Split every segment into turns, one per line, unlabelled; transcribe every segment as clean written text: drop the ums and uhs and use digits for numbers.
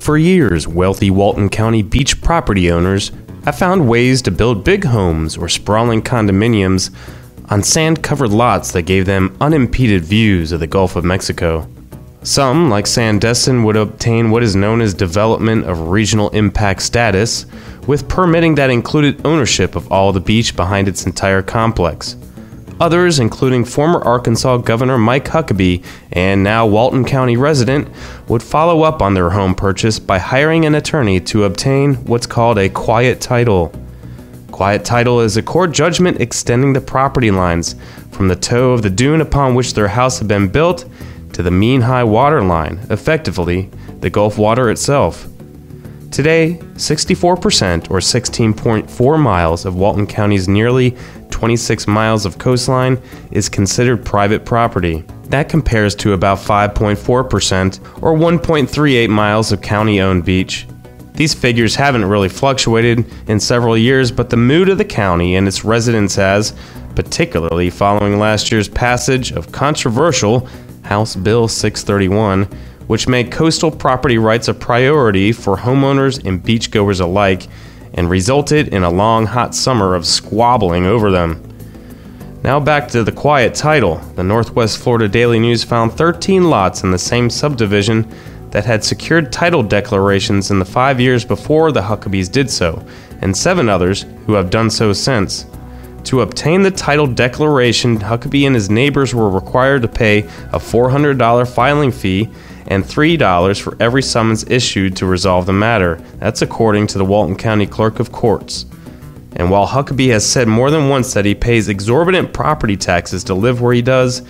For years, wealthy Walton County beach property owners have found ways to build big homes or sprawling condominiums on sand-covered lots that gave them unimpeded views of the Gulf of Mexico. Some, like Sandestin, would obtain what is known as development of regional impact status, with permitting that included ownership of all the beach behind its entire complex. Others, including former Arkansas Governor Mike Huckabee and now Walton County resident, would follow up on their home purchase by hiring an attorney to obtain what's called a quiet title. Quiet title is a court judgment extending the property lines from the toe of the dune upon which their house had been built to the mean high water line, effectively the Gulf water itself. Today, 64% or 16.4 miles of Walton County's nearly 26 miles of coastline is considered private property. That compares to about 5.4% or 1.38 miles of county-owned beach. These figures haven't really fluctuated in several years, but the mood of the county and its residents has, particularly following last year's passage of controversial House Bill 631, which made coastal property rights a priority for homeowners and beachgoers alike, and resulted in a long, hot summer of squabbling over them. Now back to the quiet title. The Northwest Florida Daily News found 13 lots in the same subdivision that had secured title declarations in the 5 years before the Huckabees did so, and 7 others who have done so since. To obtain the title declaration, Huckabee and his neighbors were required to pay a $400 filing fee and $3 for every summons issued to resolve the matter. That's according to the Walton County Clerk of Courts. And while Huckabee has said more than once that he pays exorbitant property taxes to live where he does,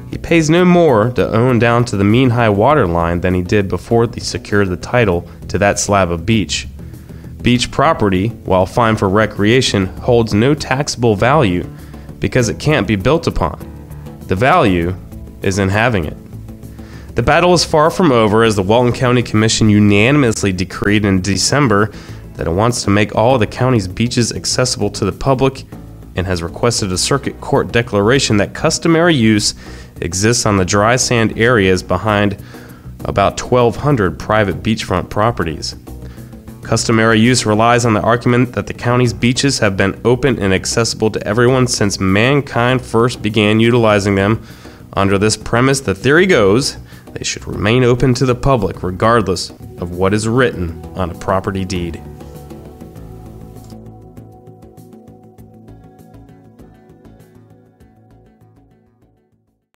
he pays no more to own down to the mean high water line than he did before he secured the title to that slab of beach. Beach property, while fine for recreation, holds no taxable value because it can't be built upon. The value is in having it. The battle is far from over, as the Walton County Commission unanimously decreed in December that it wants to make all of the county's beaches accessible to the public and has requested a circuit court declaration that customary use exists on the dry sand areas behind about 1,200 private beachfront properties. Customary use relies on the argument that the county's beaches have been open and accessible to everyone since mankind first began utilizing them. Under this premise, the theory goes, they should remain open to the public regardless of what is written on a property deed.